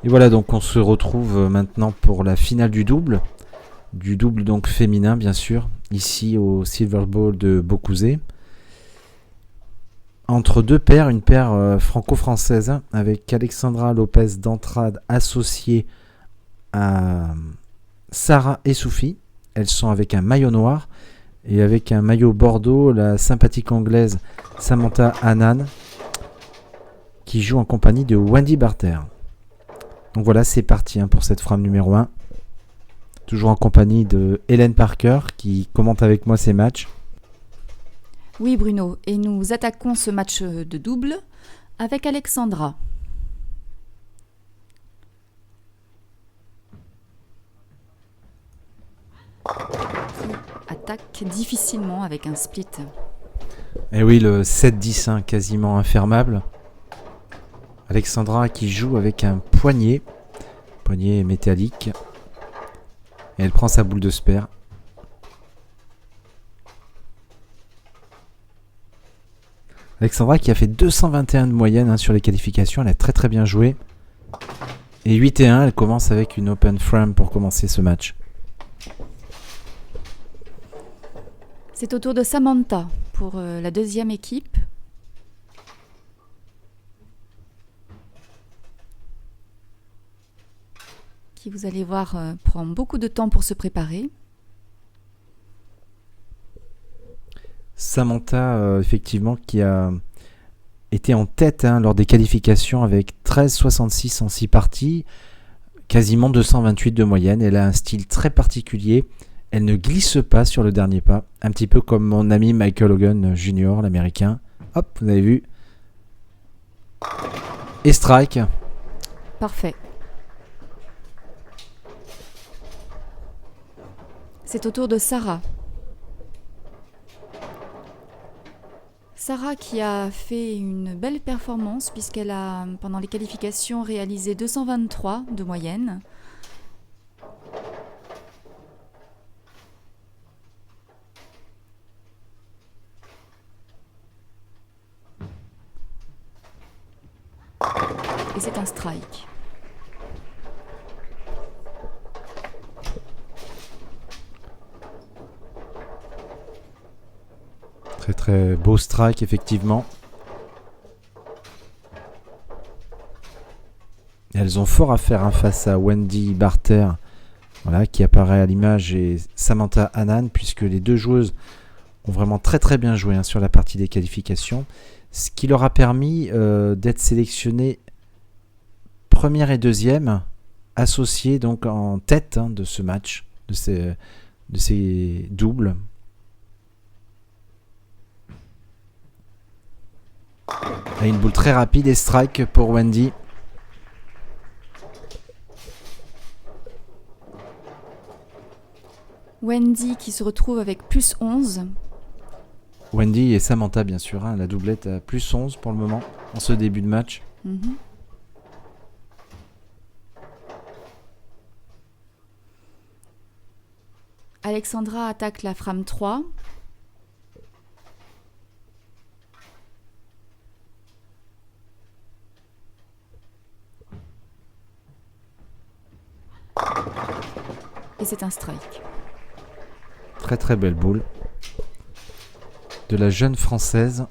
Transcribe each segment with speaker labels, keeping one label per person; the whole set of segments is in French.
Speaker 1: Et voilà, donc on se retrouve maintenant pour la finale du double donc féminin bien sûr, ici au Silver Bowl de Beaucouzé. Entre deux paires, une paire franco-française avec Alexandra Lopez d'Antrade associée à Sarah et Soufi. Elles sont avec un maillot noir et avec un maillot bordeaux, la sympathique anglaise Samantha Annan qui joue en compagnie de Wendy Barter. Donc voilà, c'est parti pour cette frame numéro 1. Toujours en compagnie de Hélène Parker qui commente avec moi ces matchs.
Speaker 2: Oui Bruno, et nous attaquons ce match de double avec Alexandra. Qui attaque difficilement avec un split.
Speaker 1: Et oui, le 7-10, quasiment infermable. Alexandra qui joue avec un poignet métallique. Et elle prend sa boule de spare. Alexandra qui a fait 221 de moyenne sur les qualifications. Elle a très très bien joué. Et 8-1, elle commence avec une open frame pour commencer ce match.
Speaker 2: C'est au tour de Samantha pour la deuxième équipe. Qui, vous allez voir, prend beaucoup de temps pour se préparer.
Speaker 1: Samantha, effectivement, qui a été en tête lors des qualifications avec 13,66 en 6 parties, quasiment 228 de moyenne. Elle a un style très particulier. Elle ne glisse pas sur le dernier pas, un petit peu comme mon ami Michael Hogan Jr., l'américain. Hop, vous avez vu. Et strike.
Speaker 2: Parfait. C'est au tour de Sarah. Sarah qui a fait une belle performance puisqu'elle a, pendant les qualifications, réalisé 223 de moyenne. Et c'est un strike.
Speaker 1: Très très beau strike effectivement. Elles ont fort à faire face à Wendy Barter, voilà, qui apparaît à l'image, et Samantha Annan, puisque les deux joueuses ont vraiment très très bien joué sur la partie des qualifications, ce qui leur a permis d'être sélectionnées première et deuxième, associées donc en tête de ce match, de ces doubles. Et une boule très rapide et strike pour Wendy.
Speaker 2: Wendy qui se retrouve avec plus 11.
Speaker 1: Wendy et Samantha bien sûr, la doublette à plus 11 pour le moment, en ce début de match.
Speaker 2: Mm-hmm. Alexandra attaque la frame 3. Et c'est un strike.
Speaker 1: Très très belle boule de la jeune française.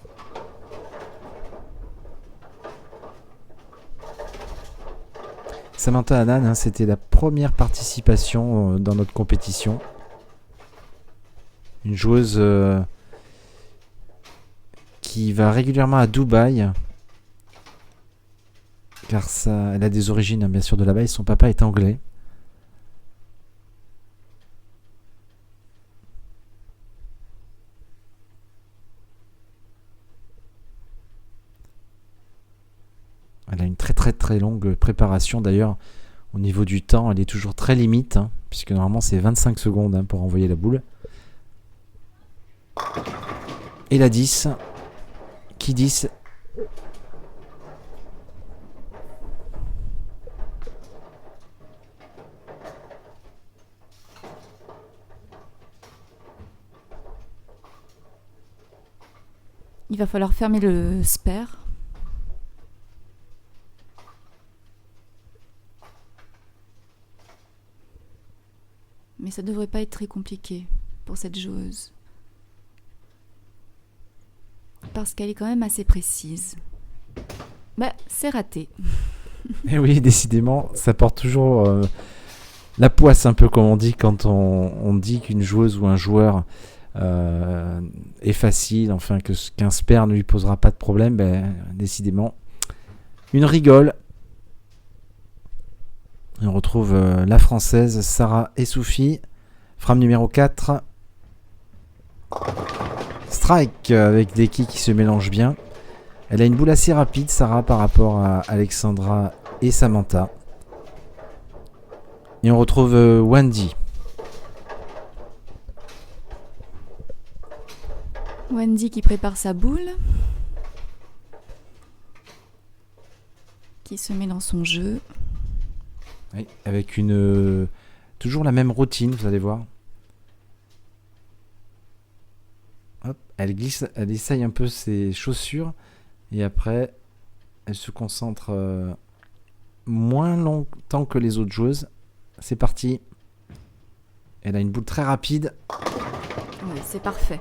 Speaker 1: Samantha Annan, c'était la première participation dans notre compétition. Une joueuse qui va régulièrement à Dubaï, car elle a des origines bien sûr de là-bas et son papa est anglais. Elle a une très très très longue préparation d'ailleurs. Au niveau du temps, elle est toujours très limite, puisque normalement c'est 25 secondes pour envoyer la boule. Et la 10, qui 10
Speaker 2: Il va falloir fermer le spare. mais ça devrait pas être très compliqué pour cette joueuse. Parce qu'elle est quand même assez précise. Bah, c'est raté.
Speaker 1: Et oui, décidément, ça porte toujours la poisse un peu, comme on dit quand on dit qu'une joueuse ou un joueur est facile, enfin qu'un spare ne lui posera pas de problème. Décidément, une rigole. Et on retrouve la française Sarah Essoufi, frame numéro 4. Strike avec des quilles qui se mélangent bien. Elle a une boule assez rapide, Sarah, par rapport à Alexandra et Samantha. Et on retrouve Wendy.
Speaker 2: Wendy qui prépare sa boule, qui se met dans son jeu.
Speaker 1: Oui, avec toujours la même routine, vous allez voir. Hop, elle glisse, elle essaye un peu ses chaussures et après elle se concentre moins longtemps que les autres joueuses. C'est parti. Elle a une boule très rapide.
Speaker 2: Oui, c'est parfait.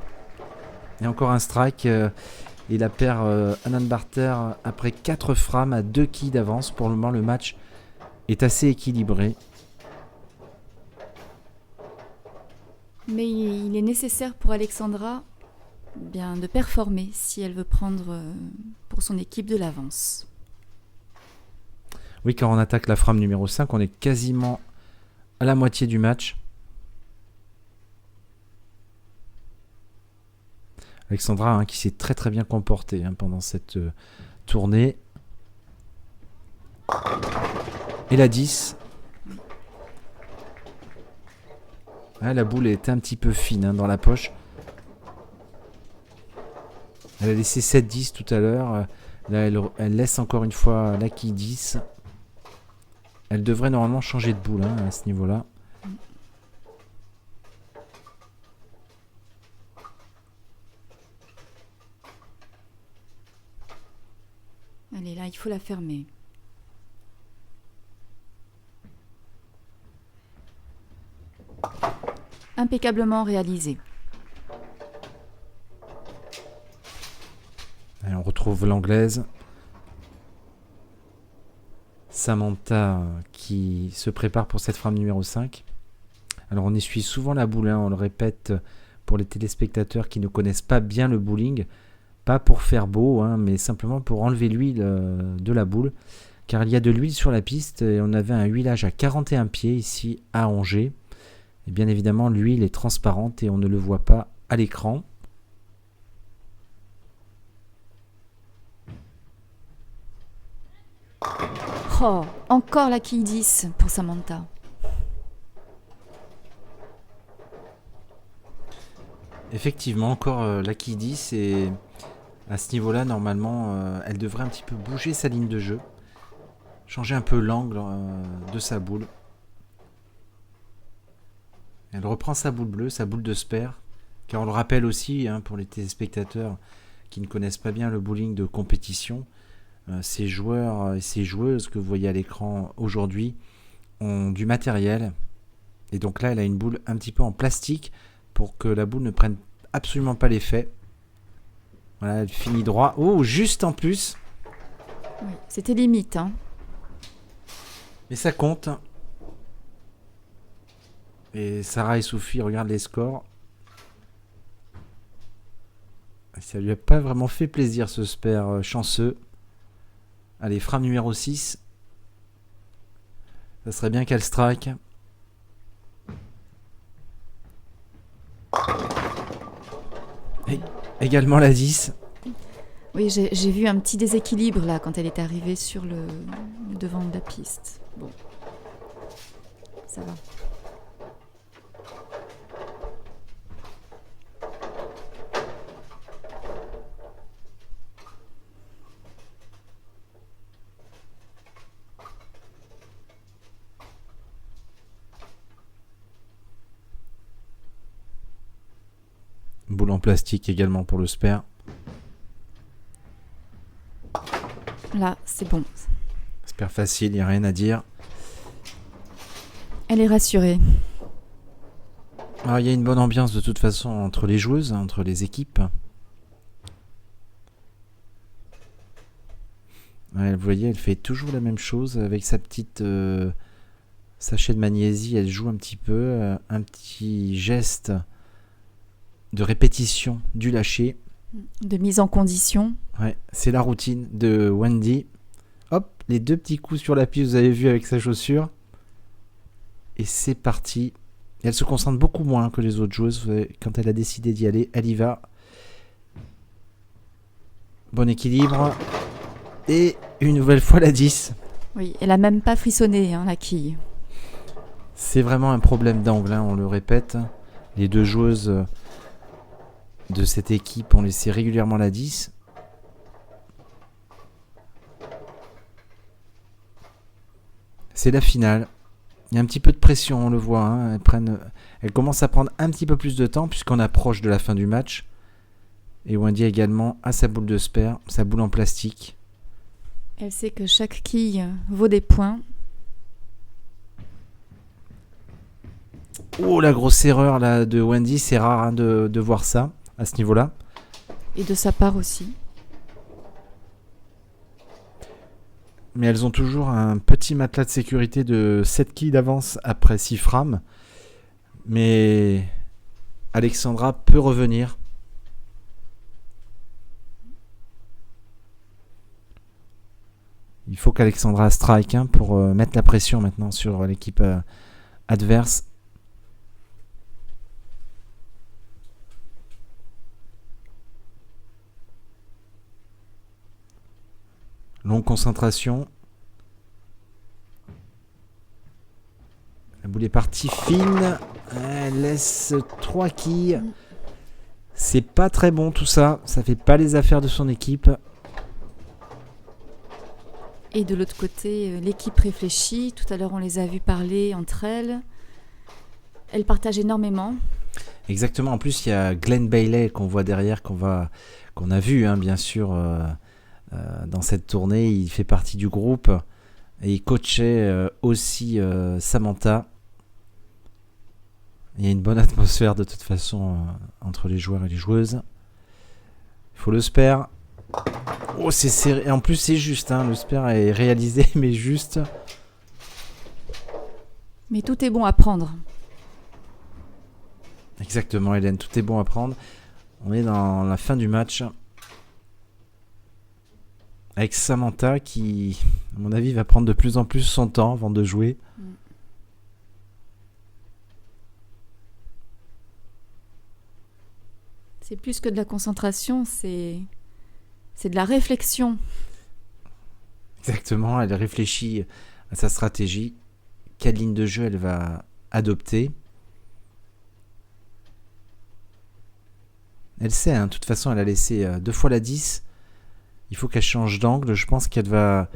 Speaker 1: Et encore un strike. Et la paire Annan Barter, après 4 frames, à 2 quilles d'avance. Pour le moment, le match est assez équilibré.
Speaker 2: Mais il est nécessaire pour Alexandra de performer si elle veut prendre pour son équipe de l'avance.
Speaker 1: Oui, quand on attaque la frame numéro 5, on est quasiment à la moitié du match. Alexandra qui s'est très très bien comportée pendant cette tournée. Et la 10. La boule est un petit peu fine dans la poche. Elle a laissé 7-10 tout à l'heure. Là, elle laisse encore une fois la quille 10. Elle devrait normalement changer de boule à ce niveau-là.
Speaker 2: Allez, là, il faut la fermer. Impeccablement réalisé.
Speaker 1: Et on retrouve l'anglaise. Samantha qui se prépare pour cette frame numéro 5. Alors on essuie souvent la boule, on le répète pour les téléspectateurs qui ne connaissent pas bien le bowling. Pas pour faire beau, mais simplement pour enlever l'huile de la boule. Car il y a de l'huile sur la piste et on avait un huilage à 41 pieds ici à Angers. Et bien évidemment, l'huile est transparente et on ne le voit pas à l'écran.
Speaker 2: Oh, encore la quille 10 pour Samantha.
Speaker 1: Effectivement, encore la quille 10 et à ce niveau-là, normalement, elle devrait un petit peu bouger sa ligne de jeu. Changer un peu l'angle de sa boule. Elle reprend sa boule bleue, sa boule de spare. Car on le rappelle aussi, pour les téléspectateurs qui ne connaissent pas bien le bowling de compétition, ces joueurs et ces joueuses que vous voyez à l'écran aujourd'hui ont du matériel. Et donc là, elle a une boule un petit peu en plastique pour que la boule ne prenne absolument pas l'effet. Voilà, elle finit droit. Oh, juste en plus.
Speaker 2: Oui, c'était limite.
Speaker 1: Mais ça compte. Et Sarah et Sophie regardent les scores. Ça lui a pas vraiment fait plaisir ce spare chanceux. Allez, frame numéro 6. Ça serait bien qu'elle strike. Et également la 10.
Speaker 2: Oui, j'ai vu un petit déséquilibre là quand elle est arrivée sur le devant de la piste. Bon, ça va.
Speaker 1: Boule en plastique également pour le spare.
Speaker 2: Là, c'est bon.
Speaker 1: Spare facile, il n'y a rien à dire.
Speaker 2: Elle est rassurée.
Speaker 1: Alors, il y a une bonne ambiance de toute façon entre les joueuses, entre les équipes. Ouais, vous voyez, elle fait toujours la même chose avec sa petite sachet de magnésie. Elle joue un petit peu, un petit geste de répétition du lâcher.
Speaker 2: De mise en condition.
Speaker 1: Ouais, c'est la routine de Wendy. Hop, les 2 petits coups sur la piste, vous avez vu avec sa chaussure. Et c'est parti. Et elle se concentre beaucoup moins que les autres joueuses. Quand elle a décidé d'y aller, elle y va. Bon équilibre. Et une nouvelle fois la 10.
Speaker 2: Oui, elle a même pas frissonné, la quille.
Speaker 1: C'est vraiment un problème d'angle, on le répète. Les 2 joueuses de cette équipe ont laissé régulièrement la 10. C'est la finale. Il y a un petit peu de pression, on le voit. Elles commencent à prendre un petit peu plus de temps puisqu'on approche de la fin du match. Et Wendy également a sa boule de spare, sa boule en plastique.
Speaker 2: Elle sait que chaque quille vaut des points.
Speaker 1: Oh, la grosse erreur là, de Wendy, c'est rare de voir ça à ce niveau-là.
Speaker 2: Et de sa part aussi.
Speaker 1: Mais elles ont toujours un petit matelas de sécurité de 7 quilles d'avance après 6 frames. Mais Alexandra peut revenir. Il faut qu'Alexandra strike pour mettre la pression maintenant sur l'équipe adverse. Longue concentration. La boule est partie fine. Elle laisse 3 quilles. C'est pas très bon tout ça. Ça fait pas les affaires de son équipe.
Speaker 2: Et de l'autre côté, l'équipe réfléchit. Tout à l'heure, on les a vues parler entre elles. Elles partagent énormément.
Speaker 1: Exactement. En plus, il y a Glenn Bailey qu'on voit derrière, qu'on a vu, bien sûr, dans cette tournée. Il fait partie du groupe et il coachait aussi Samantha. Il y a une bonne atmosphère de toute façon entre les joueurs et les joueuses. Il faut le spare. Oh, c'est serré. Et en plus, c'est juste. Le spare est réalisé, mais juste.
Speaker 2: Mais tout est bon à prendre.
Speaker 1: Exactement, Hélène. Tout est bon à prendre. On est dans la fin du match. Avec Samantha qui, à mon avis, va prendre de plus en plus son temps avant de jouer.
Speaker 2: C'est plus que de la concentration, c'est de la réflexion.
Speaker 1: Exactement, elle réfléchit à sa stratégie. Quelle ligne de jeu elle va adopter. Elle sait, de toute façon, elle a laissé 2 fois la 10. Il faut qu'elle change d'angle. Je pense qu'elle va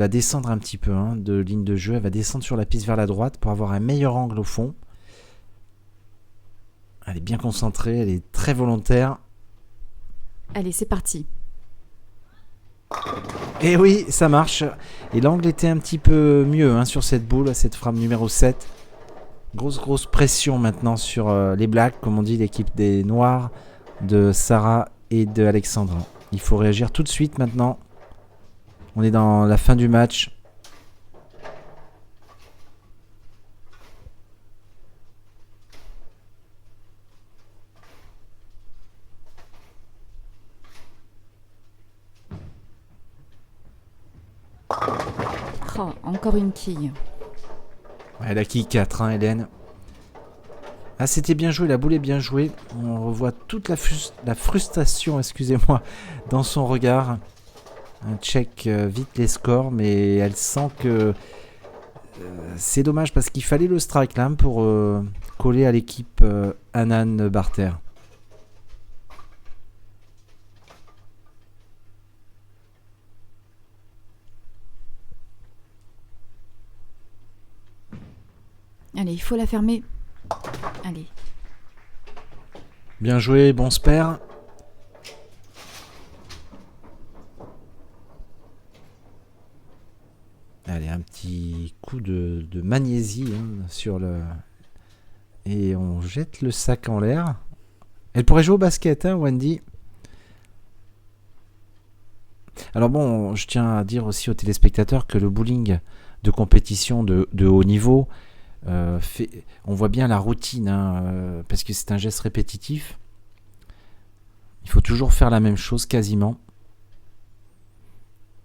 Speaker 1: descendre un petit peu de ligne de jeu. Elle va descendre sur la piste vers la droite pour avoir un meilleur angle au fond. Elle est bien concentrée, elle est très volontaire.
Speaker 2: Allez, c'est parti.
Speaker 1: Et oui, ça marche. Et l'angle était un petit peu mieux sur cette boule, cette frame numéro 7. Grosse pression maintenant sur les Blacks, comme on dit, l'équipe des Noirs, de Sarah et de Alexandra. Il faut réagir tout de suite maintenant. On est dans la fin du match.
Speaker 2: Oh, encore une quille.
Speaker 1: Ouais, la quille 4, Hélène. Ah, c'était bien joué, la boule est bien jouée. On revoit toute la frustration, excusez-moi, dans son regard. Un check vite les scores, mais elle sent que c'est dommage parce qu'il fallait le strike là pour coller à l'équipe Annan Barter.
Speaker 2: Allez, il faut la fermer. Allez.
Speaker 1: Bien joué, bon spare. Allez, un petit coup de magnésie sur le... Et on jette le sac en l'air. Elle pourrait jouer au basket, hein, Wendy. Alors bon, je tiens à dire aussi aux téléspectateurs que le bowling de compétition de haut niveau, on voit bien la routine, hein, parce que c'est un geste répétitif. Il faut toujours faire la même chose quasiment.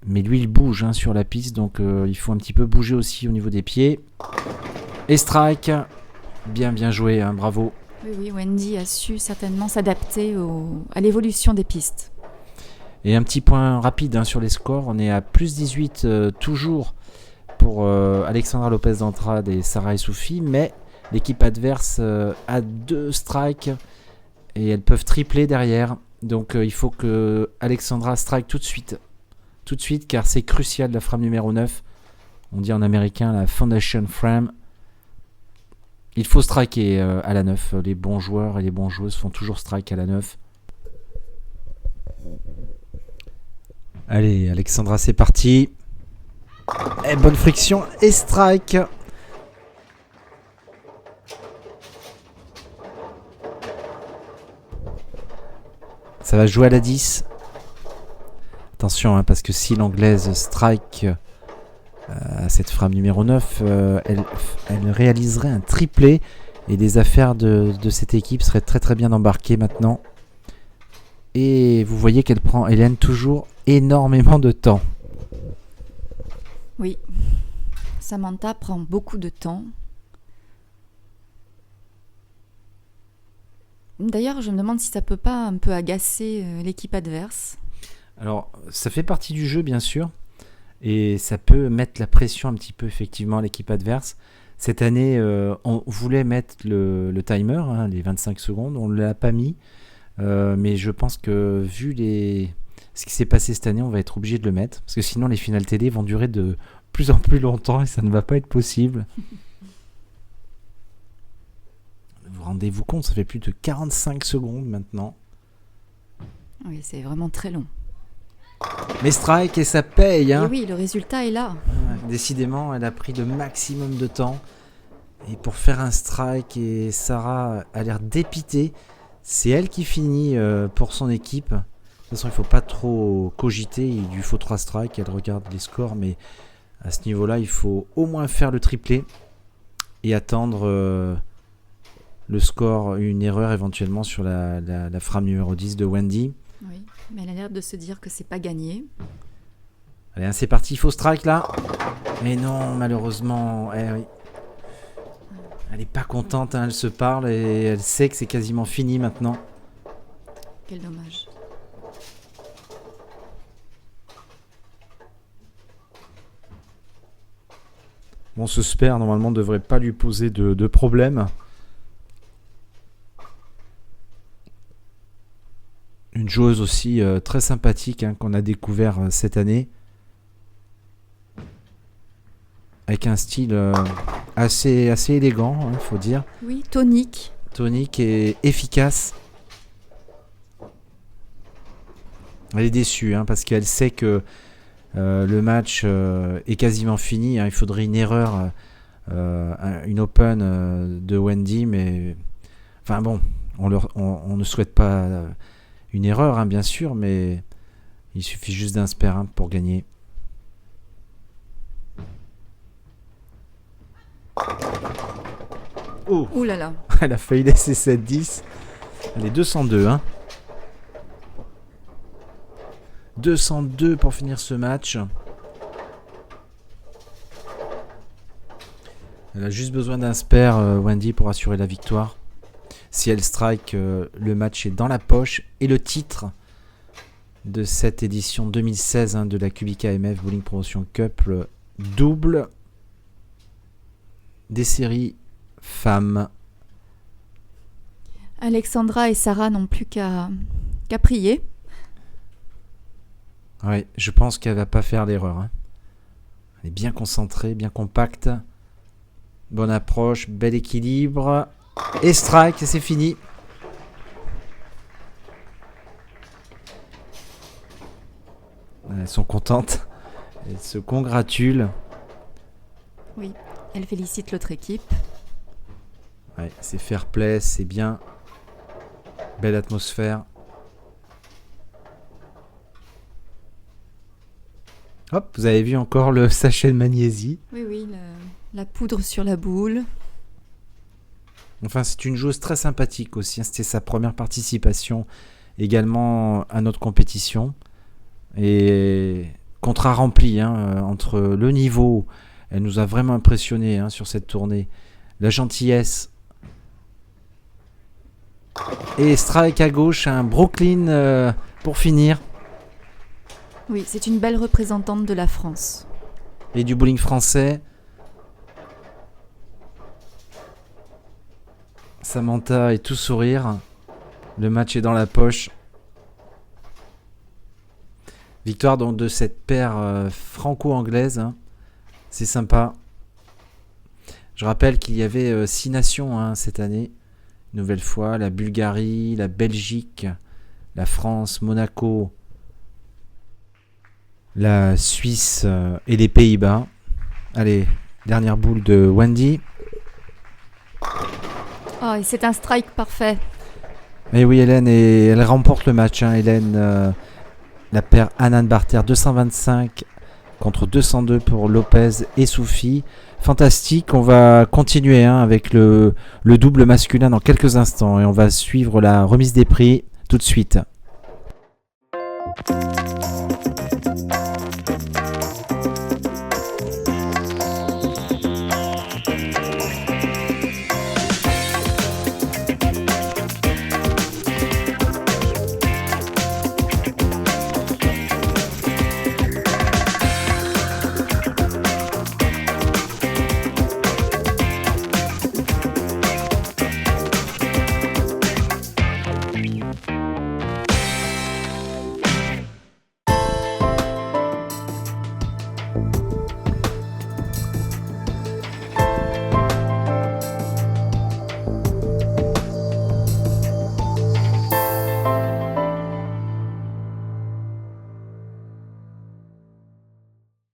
Speaker 1: Mais lui, il bouge, hein, sur la piste, donc il faut un petit peu bouger aussi au niveau des pieds. Et strike. Bien joué, hein, bravo.
Speaker 2: Oui, Wendy a su certainement s'adapter à l'évolution des pistes.
Speaker 1: Et un petit point rapide, hein, sur les scores. On est à plus 18 toujours pour Alexandra Lopez d'Andrade et Sarah Essoufi, mais l'équipe adverse a 2 strikes et elles peuvent tripler derrière. Donc il faut que Alexandra strike tout de suite, car c'est crucial, la frame numéro 9. On dit en américain la foundation frame. Il faut striker à la 9. Les bons joueurs et les bonnes joueuses font toujours strike à la 9. Allez, Alexandra, c'est parti. Et bonne friction et strike. Ça va jouer à la 10. Attention, hein, parce que si l'anglaise strike à cette frame numéro 9, elle réaliserait un triplé et les affaires de cette équipe seraient très très bien embarquées maintenant. Et vous voyez qu'elle prend, Hélène, toujours énormément de temps.
Speaker 2: Oui, Samantha prend beaucoup de temps. D'ailleurs, je me demande si ça peut pas un peu agacer l'équipe adverse.
Speaker 1: Alors, ça fait partie du jeu, bien sûr. Et ça peut mettre la pression un petit peu, effectivement, à l'équipe adverse. Cette année, on voulait mettre le timer, hein, les 25 secondes. On ne l'a pas mis. Mais je pense que, vu ce qui s'est passé cette année, on va être obligé de le mettre. Parce que sinon, les finales télé vont durer de plus en plus longtemps et ça ne va pas être possible. Vous rendez-vous compte, ça fait plus de 45 secondes maintenant.
Speaker 2: Oui, c'est vraiment très long.
Speaker 1: Mais strike et ça paye, hein.
Speaker 2: Et oui, le résultat est là.
Speaker 1: Décidément, elle a pris le maximum de temps. Et pour faire un strike, et Sarah a l'air dépitée. C'est elle qui finit pour son équipe. De toute façon, il ne faut pas trop cogiter. Il lui faut 3 strikes. Elle regarde les scores, mais à ce niveau-là, il faut au moins faire le triplé et attendre le score, une erreur éventuellement sur la frame numéro 10 de Wendy.
Speaker 2: Oui, mais elle a l'air de se dire que c'est pas gagné.
Speaker 1: Allez, c'est parti, faux strike là. Mais non, malheureusement, oui. Elle est pas contente, hein, elle se parle et elle sait que c'est quasiment fini maintenant.
Speaker 2: Quel dommage.
Speaker 1: Bon, ce spare normalement ne devrait pas lui poser de problème. Une joueuse aussi très sympathique, hein, qu'on a découvert cette année. Avec un style assez élégant, il faut dire.
Speaker 2: Oui, tonique.
Speaker 1: Tonique et efficace. Elle est déçue, hein, parce qu'elle sait que le match est quasiment fini. Hein. Il faudrait une erreur, une open de Wendy, mais enfin bon, on ne souhaite pas une erreur, hein, bien sûr, mais il suffit juste d'un spare, hein, pour gagner. Oh,
Speaker 2: ouh là là.
Speaker 1: Elle a failli laisser 7-10. Elle est 202, hein. 202 pour finir ce match. Elle a juste besoin d'un spare, Wendy, pour assurer la victoire. Si elle strike, le match est dans la poche. Et le titre de cette édition 2016, hein, de la QBKMF Bowling Promotion Cup, le double des séries femmes.
Speaker 2: Alexandra et Sarah n'ont plus qu'à prier.
Speaker 1: Oui, je pense qu'elle va pas faire l'erreur, hein. Elle est bien concentrée, bien compacte. Bonne approche, bel équilibre. Et strike, c'est fini. Elles sont contentes. Elles se congratulent.
Speaker 2: Oui, elle félicite l'autre équipe.
Speaker 1: Ouais, c'est fair play, c'est bien. Belle atmosphère. Hop, vous avez vu encore le sachet de magnésie.
Speaker 2: Oui, la poudre sur la boule.
Speaker 1: Enfin, c'est une joueuse très sympathique aussi. Hein. C'était sa première participation également à notre compétition. Et contrat rempli entre le niveau. Elle nous a vraiment impressionnés sur cette tournée. La gentillesse. Et strike à gauche, un Brooklyn pour finir.
Speaker 2: Oui, c'est une belle représentante de la France.
Speaker 1: Et du bowling français. Samantha est tout sourire. Le match est dans la poche. Victoire donc de cette paire franco-anglaise. Hein. C'est sympa. Je rappelle qu'il y avait 6 nations cette année. Une nouvelle fois, la Bulgarie, la Belgique, la France, Monaco, la Suisse et les Pays-Bas. Allez, dernière boule de Wendy.
Speaker 2: Oh, et c'est un strike parfait.
Speaker 1: Mais oui, Hélène, et elle remporte le match. Hélène, la paire Anand Barter, 225 contre 202 pour Lopez et Soufi. Fantastique, on va continuer avec le double masculin dans quelques instants et on va suivre la remise des prix tout de suite.